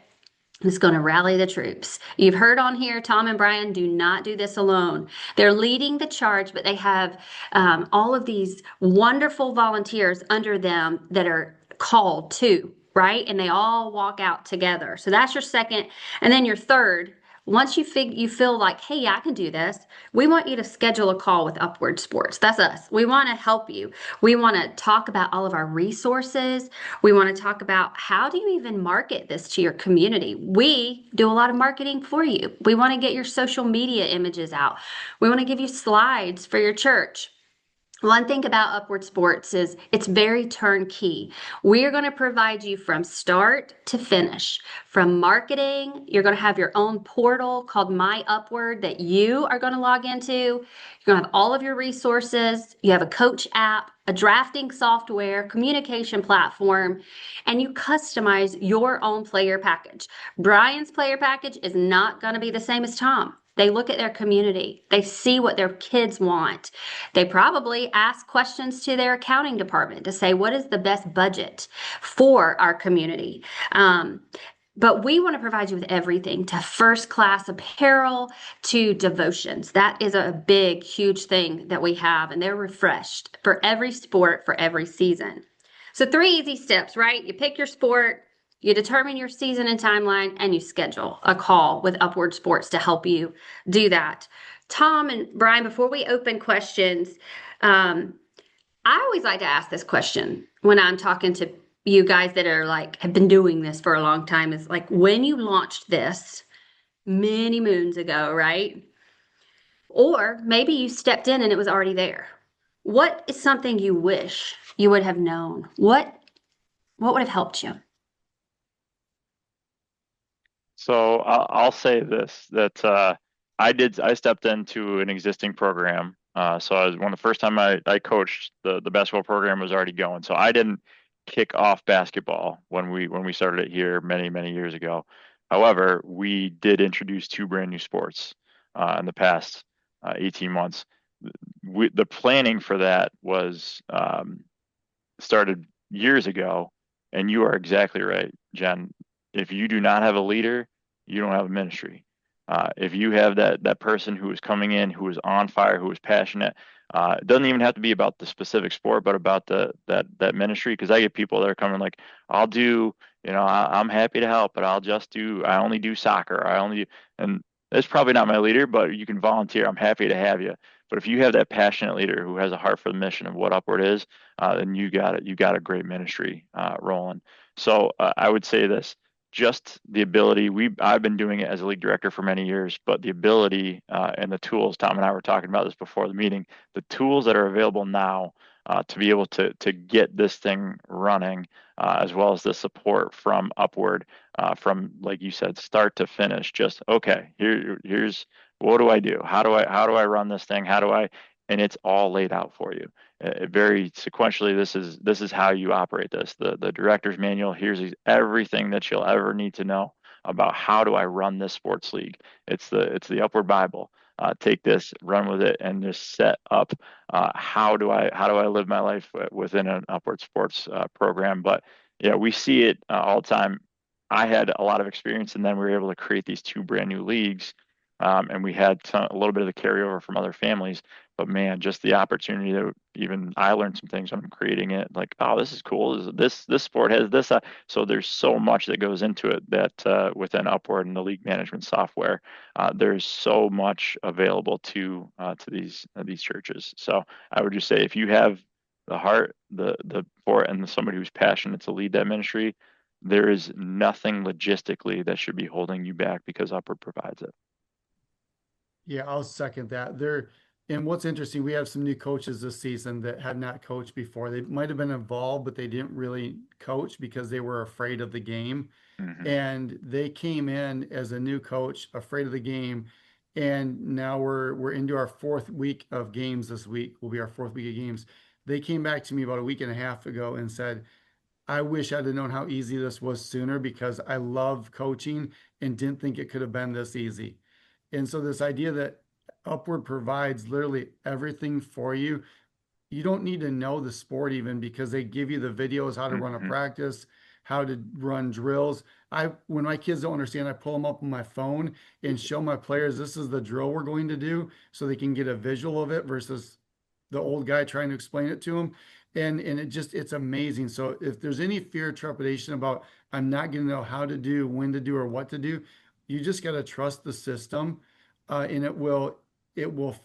is going to rally the troops. You've heard on here, Tom and Brian do not do this alone. They're leading the charge, but they have all of these wonderful volunteers under them that are called too, right? And they all walk out together. So that's your second. And then your third, once you feel like, hey, yeah, I can do this, we want you to schedule a call with Upward Sports. That's us. We want to help you. We want to talk about all of our resources. We want to talk about, how do you even market this to your community? We do a lot of marketing for you. We want to get your social media images out. We want to give you slides for your church. One thing about Upward Sports is it's very turnkey. We're going to provide you from start to finish. From marketing, you're going to have your own portal called My Upward that you are going to log into. You're going to have all of your resources. You have a coach app, a drafting software, communication platform, and you customize your own player package. Brian's player package is not going to be the same as Tom. They look at their community. They see what their kids want. They probably ask questions to their accounting department to say, what is the best budget for our community? But we want to provide you with everything, to first class apparel, to devotions. That is a big, huge thing that we have, and they're refreshed for every sport, for every season. So 3 easy steps, right? You pick your sport, you determine your season and timeline, and you schedule a call with Upward Sports to help you do that. Tom and Brian, before we open questions, I always like to ask this question when I'm talking to you guys that are have been doing this for a long time, is when you launched this many moons ago, right? Or maybe you stepped in and it was already there. What is something you wish you would have known? What would have helped you? So I'll say this, that I stepped into an existing program. So I was, when the first time I coached, the basketball program was already going. So I didn't kick off basketball when we started it here many years ago. However, we did introduce 2 brand new sports in the past 18 months. The planning for that was started years ago, And you are exactly right, Jen. If you do not have a leader, you don't have a ministry. If you have that person who is coming in, who is on fire, who is passionate, it doesn't even have to be about the specific sport, but about that ministry. Because I get people that are coming like, I'll do, I'm happy to help, but I only do soccer. And that's probably not my leader, but you can volunteer. I'm happy to have you. But if you have that passionate leader who has a heart for the mission of what Upward is, then you got it. You got a great ministry rolling. So I would say this: just the ability. I've been doing it as a league director for many years, but the ability and the tools. Tom and I were talking about this before the meeting. The tools that are available now to be able to get this thing running, as well as the support from Upward, from like you said, start to finish. Just okay. Here's what do I do? How do I run this thing? And it's all laid out for you very sequentially. This is how you operate this. The director's manual. Here's everything that you'll ever need to know about how do I run this sports league. It's the Upward Bible. Take this, run with it, and just set up how do I live my life within an Upward Sports program. But yeah, we see it all the time. I had a lot of experience, and then we were able to create these two brand new leagues, and we had a little bit of the carryover from other families. But man, just the opportunity that even I learned some things when I'm creating it. Like, oh, this is cool. This sport has this. So there's so much that goes into it that within Upward and the league management software, there's so much available to these churches. So I would just say if you have the heart, the for it, and somebody who's passionate to lead that ministry, there is nothing logistically that should be holding you back because Upward provides it. Yeah, I'll second that. And what's interesting, we have some new coaches this season that had not coached before. They might have been involved, but they didn't really coach because they were afraid of the game. Mm-hmm. And they came in as a new coach, afraid of the game. And now we're into our fourth week of games this week. Will be our fourth week of games. They came back to me about a week and a half ago and said, I wish I'd have known how easy this was sooner because I love coaching and didn't think it could have been this easy. And so this idea that Upward provides literally everything for you. You don't need to know the sport even because they give you the videos, how to run a Mm-hmm. practice, how to run drills. When my kids don't understand, I pull them up on my phone and show my players this is the drill we're going to do so they can get a visual of it versus the old guy trying to explain it to them. And it's amazing. So if there's any fear, trepidation about I'm not going to know how to do, when to do, or what to do, you just got to trust the system, and it will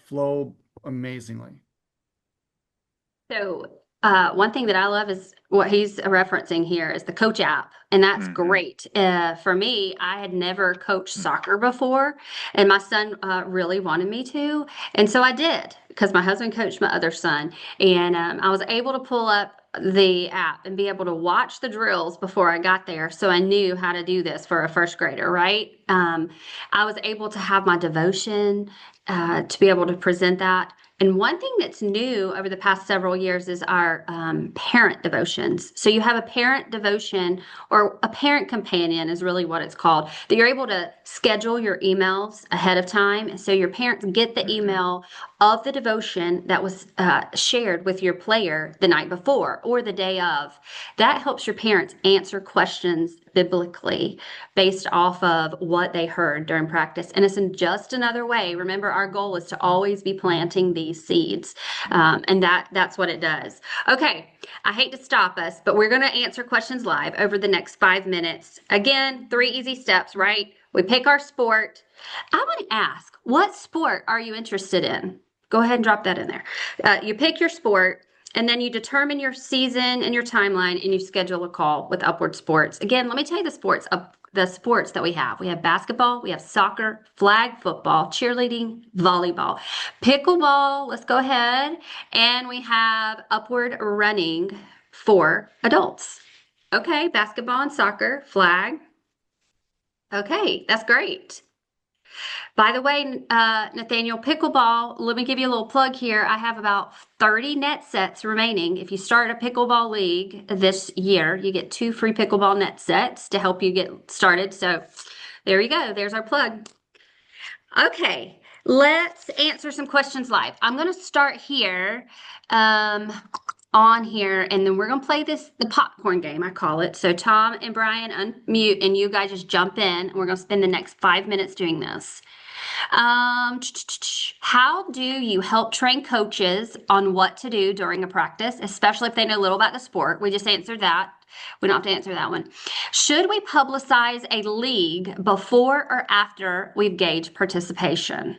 flow amazingly. So, one thing that I love is what he's referencing here is the coach app, and that's Mm-hmm. great. For me, I had never coached soccer before, and my son really wanted me to, and so I did because my husband coached my other son, and I was able to pull up the app and be able to watch the drills before I got there, so I knew how to do this for a first grader, right? I was able to have my devotion to be able to present that. And one thing that's new over the past several years is our parent devotions. So you have a parent devotion or a parent companion is really what it's called, that you're able to schedule your emails ahead of time. So your parents get the Mm-hmm. email of the devotion that was shared with your player the night before or the day of. That helps your parents answer questions biblically based off of what they heard during practice. And it's in just another way. Remember, our goal is to always be planting these seeds. And that's what it does. Okay, I hate to stop us, but we're going to answer questions live over the next 5 minutes. Again, 3 easy steps, right? We pick our sport. I want to ask, what sport are you interested in? Go ahead and drop that in there. You pick your sport. And then you determine your season and your timeline, and you schedule a call with Upward Sports. Again, let me tell you the sports that we have. We have basketball, we have soccer, flag football, cheerleading, volleyball, pickleball. Let's go ahead. And we have Upward running for adults. Okay, basketball and soccer, flag. Okay, that's great. By the way, Nathaniel, pickleball, let me give you a little plug here. I have about 30 net sets remaining. If you start a pickleball league this year, you get 2 free pickleball net sets to help you get started. So there you go. There's our plug. Okay, let's answer some questions live. I'm going to start here. on here, and then we're going to play the popcorn game, I call it. So Tom and Brian unmute, and you guys just jump in. And we're going to spend the next 5 minutes doing this. How do you help train coaches on what to do during a practice, especially if they know little about the sport? We just answered that. We don't have to answer that one. Should we publicize a league before or after we've gauged participation?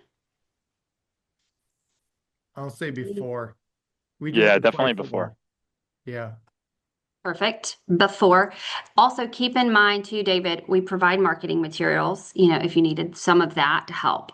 I'll say before. We do Yeah, it before definitely football. before. Yeah. Perfect. Before. Also, keep in mind too, David, we provide marketing materials, if you needed some of that to help.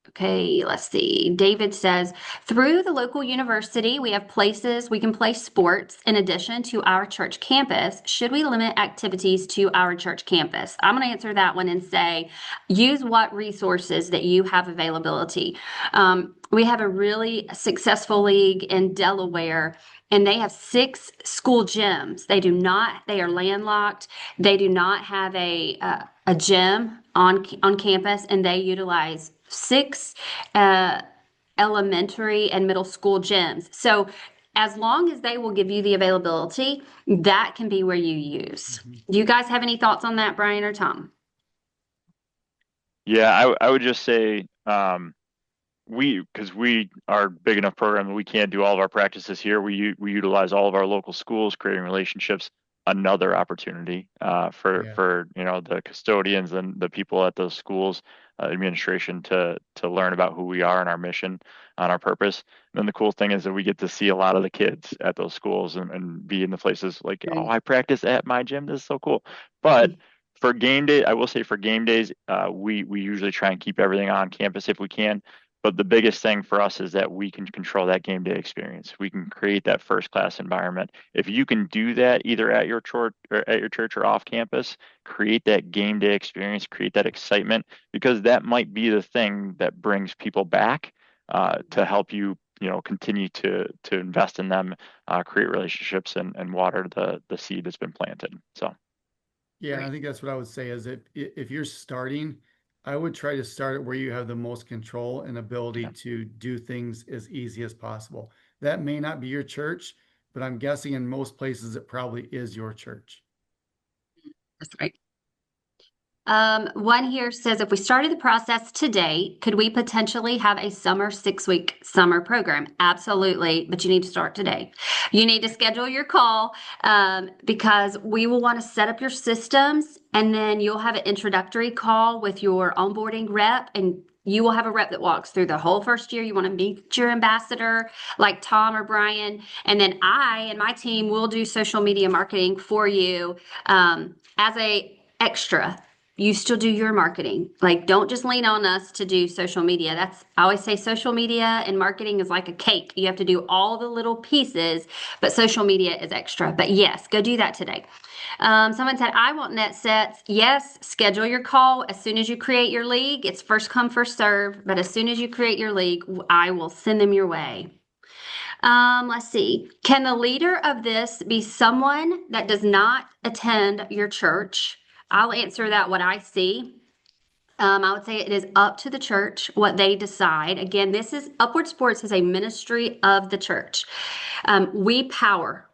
Okay, let's see. David says, through the local university, we have places we can play sports in addition to our church campus. Should we limit activities to our church campus? I'm going to answer that one and say, use what resources that you have availability. We have a really successful league in Delaware, and they have 6 school gyms. They are landlocked. They do not have a gym on campus, and they utilize 6 elementary and middle school gyms. So as long as they will give you the availability, that can be where you use. Do you guys have any thoughts on that, Brian or Tom? Yeah, I would just say because we are big enough program that we can't do all of our practices here. We utilize all of our local schools, creating relationships. Another opportunity for Yeah. the custodians and the people at those schools, administration to learn about who we are and our mission and our purpose. And then the cool thing is that we get to see a lot of the kids at those schools and be in the places like, oh, I practice at my gym. This is so cool. But for game day, I will say for game days, we usually try and keep everything on campus if we can. But the biggest thing for us is that we can control that game day experience. We can create that first class environment. If you can do that either at your church or off campus, create that game day experience, create that excitement, because that might be the thing that brings people back to help you, continue to invest in them, create relationships, and water the seed that's been planted. So. Yeah, and I think that's what I would say is if you're starting, I would try to start it where you have the most control and ability Yeah. to do things as easy as possible. That may not be your church, but I'm guessing in most places it probably is your church. That's right. One here says, if we started the process today, could we potentially have a summer 6-week summer program? Absolutely, but you need to start today. You need to schedule your call because we will want to set up your systems, and then you'll have an introductory call with your onboarding rep, and you will have a rep that walks through the whole first year. You want to meet your ambassador like Tom or Brian, and then I and my team will do social media marketing for you as a extra. You still do your marketing. Like, don't just lean on us to do social media. I always say social media and marketing is like a cake. You have to do all the little pieces, but social media is extra. But yes, go do that today. Someone said, I want net sets. Yes, schedule your call as soon as you create your league. It's first come, first serve. But as soon as you create your league, I will send them your way. Let's see. Can the leader of this be someone that does not attend your church? I'll answer that what I see. I would say it is up to the church what they decide. Again, this is Upward Sports is a ministry of the church. We power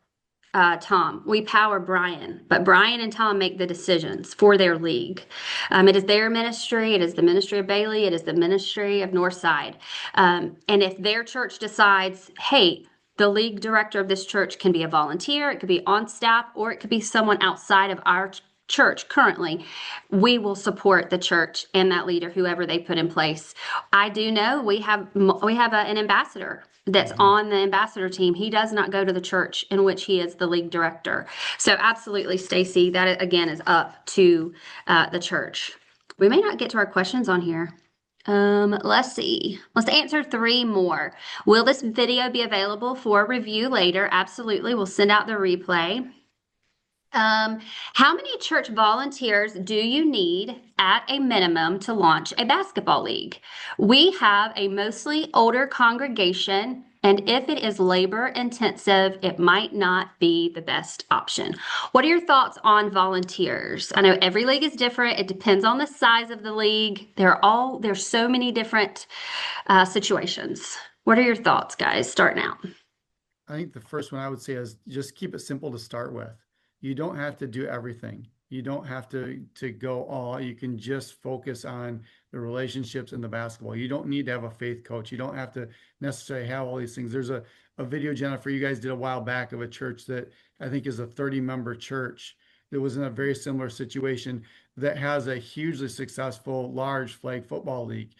Tom. We power Brian, but Brian and Tom make the decisions for their league. It is their ministry. It is the ministry of Bailey. It is the ministry of Northside. And if their church decides, hey, the league director of this church can be a volunteer, it could be on staff, or it could be someone outside of our church currently, we will support the church and that leader, whoever they put in place. I do know we have an ambassador that's on the ambassador team. He does not go to the church in which he is the league director. So absolutely, Stacy, that again is up to the church. We may not get to our questions on here. Let's see. Let's answer 3 more. Will this video be available for review later? Absolutely. We'll send out the replay. How many church volunteers do you need at a minimum to launch a basketball league? We have a mostly older congregation, and if it is labor intensive, it might not be the best option. What are your thoughts on volunteers? I know every league is different. It depends on the size of the league. There's so many different situations. What are your thoughts, guys, starting out? I think the first one I would say is just keep it simple to start with. You don't have to do everything. You don't have to go all. You can just focus on the relationships and the basketball. You don't need to have a faith coach. You don't have to necessarily have all these things. There's a video, Jennifer, you guys did a while back of a church that I think is a 30-member church that was in a very similar situation that has a hugely successful large flag football league.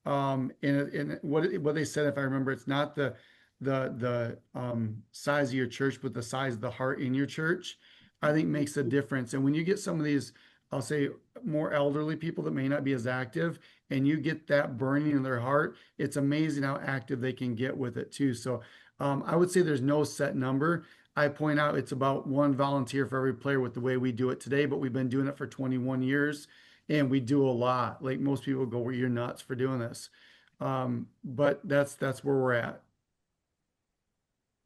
And what they said, if I remember, it's not the size of your church, but the size of the heart in your church, I think makes a difference. And when you get some of these, I'll say more elderly people that may not be as active, and you get that burning in their heart, it's amazing how active they can get with it too. So I would say there's no set number. I point out it's about one volunteer for every player with the way we do it today, but we've been doing it for 21 years and we do a lot. Like most people go, well, you're nuts for doing this. But that's where we're at.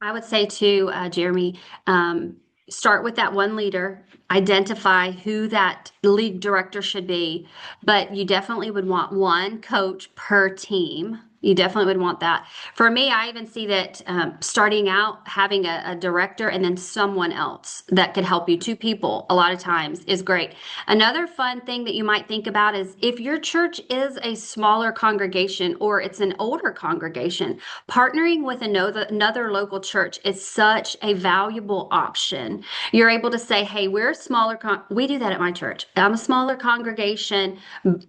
I would say too, Jeremy, start with that one leader, identify who that league director should be, but you definitely would want one coach per team. You definitely would want that. For me, I even see that starting out, having a director and then someone else that could help you, two people, a lot of times is great. Another fun thing that you might think about is if your church is a smaller congregation or it's an older congregation, partnering with another local church is such a valuable option. You're able to say, hey, we're a smaller, we do that at my church. I'm a smaller congregation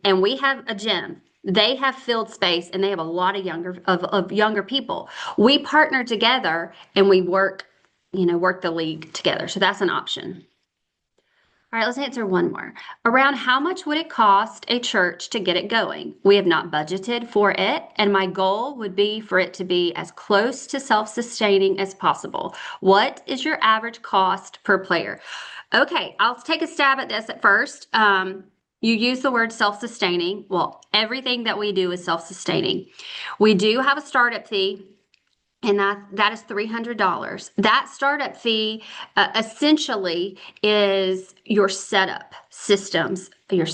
and we have a gym. They have field space and they have a lot of younger people. We partner together and we work the league together. So that's an option. All right, let's answer one more. Around how much would it cost a church to get it going? We have not budgeted for it, and my goal would be for it to be as close to self-sustaining as possible. What is your average cost per player? Okay, I'll take a stab at this at first. You use the word self-sustaining. Well, everything that we do is self-sustaining. We do have a startup fee. And that is $300. That startup fee essentially is your setup systems, your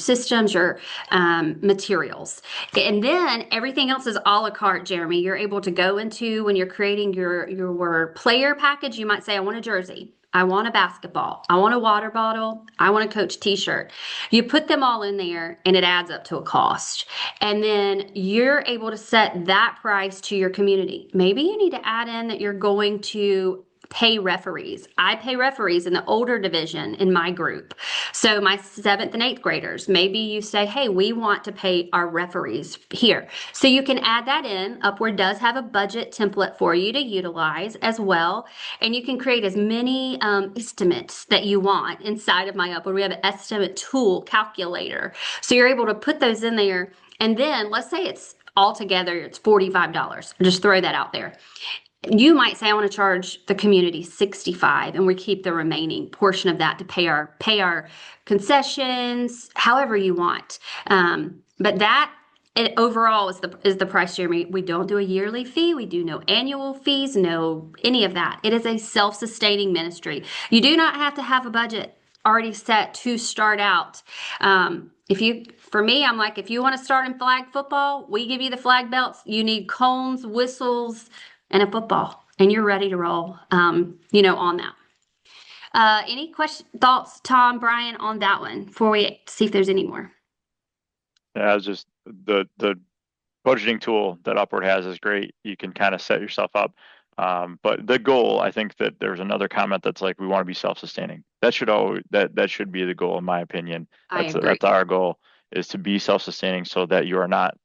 materials. And then everything else is a la carte, Jeremy. You're able to go into when you're creating your player package, you might say, I want a jersey. I want a basketball. I want a water bottle. I want a coach t-shirt. You put them all in there and it adds up to a cost. And then you're able to set that price to your community. Maybe you need to add in that you're going to pay referees. I pay referees in the older division in my group. So my 7th and 8th graders, maybe you say, hey, we want to pay our referees here. So you can add that in. Upward does have a budget template for you to utilize as well. And you can create as many estimates that you want inside of my Upward. We have an estimate tool calculator. So you're able to put those in there. And then let's say it's altogether, it's $45. Just throw that out there. You might say, I want to charge the community $65 and we keep the remaining portion of that to pay our concessions, however you want. But that overall is the price, Jeremy. We don't do a yearly fee. We do no annual fees, no any of that. It is a self-sustaining ministry. You do not have to have a budget already set to start out. For me, I'm like, if you want to start in flag football, we give you the flag belts. You need cones, whistles, and a football, and you're ready to roll, on that. Any thoughts, Tom, Brian, on that one before we see if there's any more? Yeah, it's just the budgeting tool that Upward has is great. You can kind of set yourself up. But the goal, I think that there's another comment that's like, we want to be self-sustaining. That should be the goal, in my opinion. That's our goal, is to be self-sustaining so that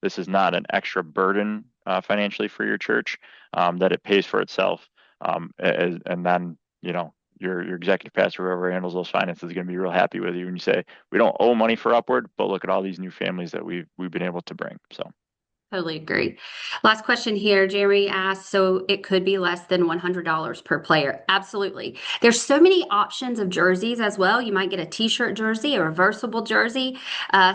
this is not an extra burden financially for your church, that it pays for itself. And then, your executive pastor, whoever handles those finances, is going to be real happy with you when you say, we don't owe money for Upward, but look at all these new families that we've been able to bring. So. Totally agree. Last question here. Jerry asked, so it could be less than $100 per player. Absolutely. There's so many options of jerseys as well. You might get a t-shirt jersey, a reversible jersey.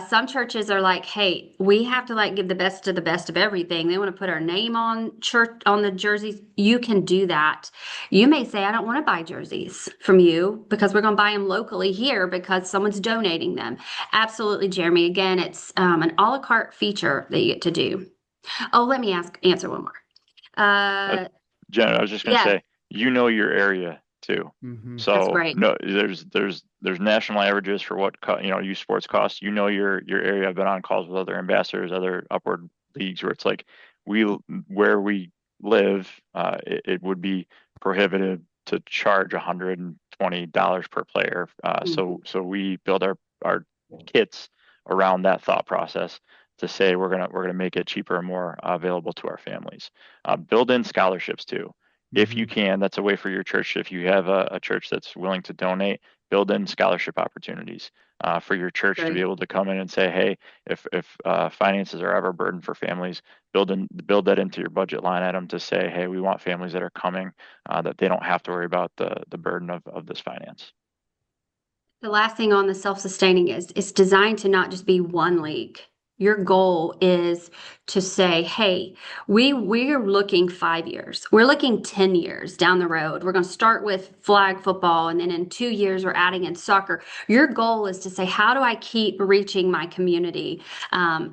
Some churches are like, hey, we have to give the best of the best of everything. They want to put our name on the jerseys. You can do that. You may say, I don't want to buy jerseys from you because we're going to buy them locally here because someone's donating them. Absolutely, Jeremy. Again, it's an a la carte feature that you get to do. Oh, let me answer one more. Uh, Uh, Jen, I was just going to yeah, say, your area too. Mm-hmm. that's So great. no, there's national averages for what youth sports cost. Your area. I've been on calls with other ambassadors, other upward leagues where it's like where we live, it would be prohibitive to charge $120 per player. Mhm. So we build our kits around that thought process to say we're gonna make it cheaper and more available to our families. Build in scholarships too. If Mm-hmm. you can, that's a way for your church. If you have a church that's willing to donate, build in scholarship opportunities for your church to be Great. able to come in and say, hey, if finances are ever a burden for families, build that into your budget line item to say, hey, we want families that are coming that they don't have to worry about the burden of this finance. The last thing on the self-sustaining is it's designed to not just be one league. Your goal is to say, hey, we're looking 5 years. We're looking 10 years down the road. We're going to start with flag football, and then in 2 years, we're adding in soccer. Your goal is to say, how do I keep reaching my community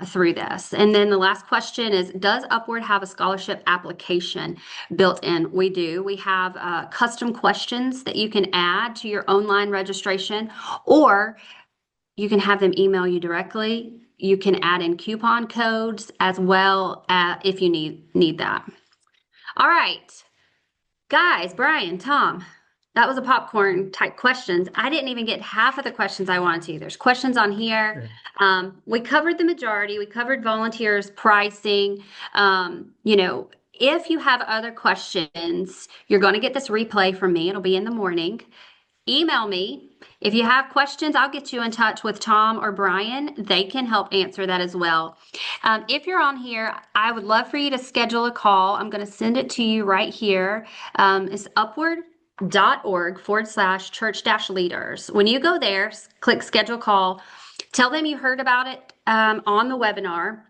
through this? And then the last question is, does Upward have a scholarship application built in? We do. We have custom questions that you can add to your online registration, or you can have them email you directly. You can add in coupon codes as well if you need that. All right, guys, Brian, Tom, that was a popcorn type questions. I didn't even get half of the questions I wanted to. There's questions on here. Yeah. We covered the majority. We covered volunteers, pricing. If you have other questions, you're going to get this replay from me. It'll be in the morning. Email me. If you have questions, I'll get you in touch with Tom or Brian. They can help answer that as well. If you're on here, I would love for you to schedule a call. I'm going to send it to you right here. It's upward.org/church-leaders. When you go there, click schedule call. Tell them you heard about it on the webinar.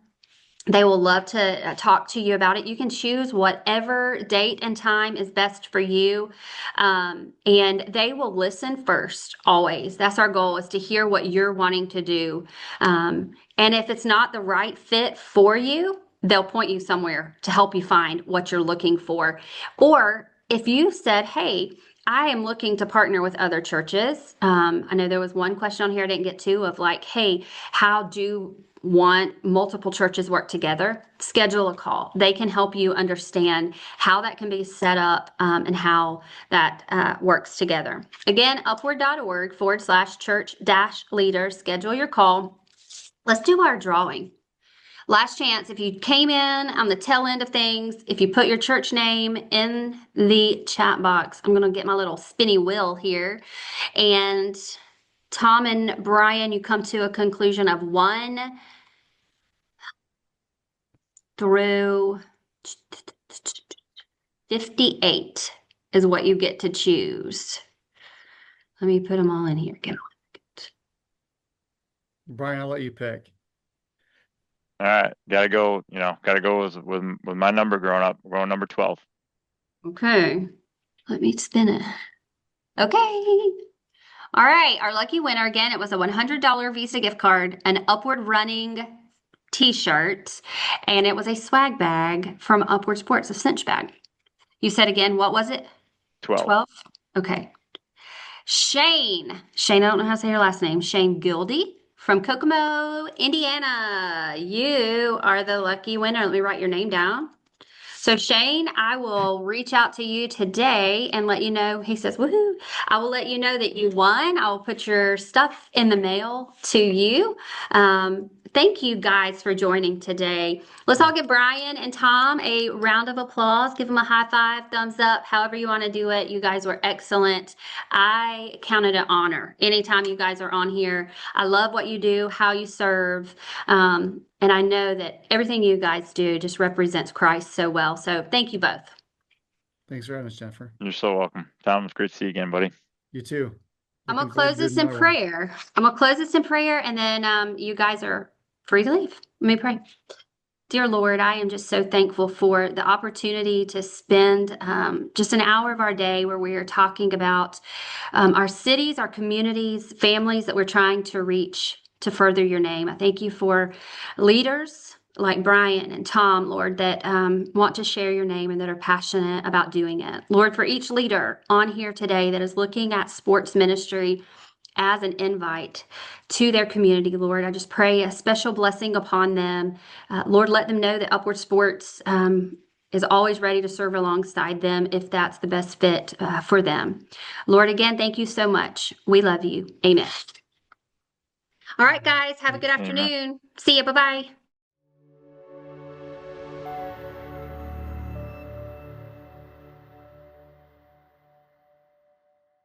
They will love to talk to you about it. You can choose whatever date and time is best for you. And they will listen first, always. That's our goal, is to hear what you're wanting to do. And if it's not the right fit for you, they'll point you somewhere to help you find what you're looking for. Or if you said, hey, I am looking to partner with other churches. I know there was one question on here I didn't get to of like, hey, how do multiple churches work together? Schedule a call. They can help you understand how that can be set up and how that works together. Again, upward.org/church-leaders. Schedule your call. Let's do our drawing. Last chance, if you came in on the tail end of things, if you put your church name in the chat box, I'm going to get my little spinny wheel here. And Tom and Brian, you come to a conclusion of 1 through 58 is what you get to choose. Let me put them all in here. Brian, I'll let you pick. All right, gotta go. Gotta go with my number growing up. We're going number 12. Okay, let me spin it. Okay. All right, our lucky winner again, it was a $100 Visa gift card, an Upward Running t-shirt, and it was a swag bag from Upward Sports, a cinch bag. You said again, what was it? 12. 12? Okay. Shane, I don't know how to say your last name. Shane Gildy from Kokomo, Indiana. You are the lucky winner. Let me write your name down. So Shane, I will reach out to you today and let you know. He says, woohoo. I will let you know that you won. I will put your stuff in the mail to you. Thank you guys for joining today. Let's all give Brian and Tom a round of applause. Give them a high five, thumbs up, however you want to do it. You guys were excellent. I count it an honor anytime you guys are on here. I love what you do, how you serve. And I know that everything you guys do just represents Christ so well. So thank you both. Thanks very much, Jennifer. You're so welcome. Tom, it's great to see you again, buddy. You too. I'm going Looking to forward close to this doing in another one. prayer. And then you guys are free to leave. Let me pray. Dear Lord, I am just so thankful for the opportunity to spend just an hour of our day where we are talking about our cities, our communities, families that we're trying to reach to further your name. I thank you for leaders like Brian and Tom, Lord, that want to share your name and that are passionate about doing it. Lord, for each leader on here today that is looking at sports ministry as an invite to their community, Lord, I just pray a special blessing upon them. Lord, let them know that Upward Sports is always ready to serve alongside them if that's the best fit for them. Lord, again, thank you so much. We love you. Amen. All right, guys, have a good Amen. afternoon. See you. Bye-bye.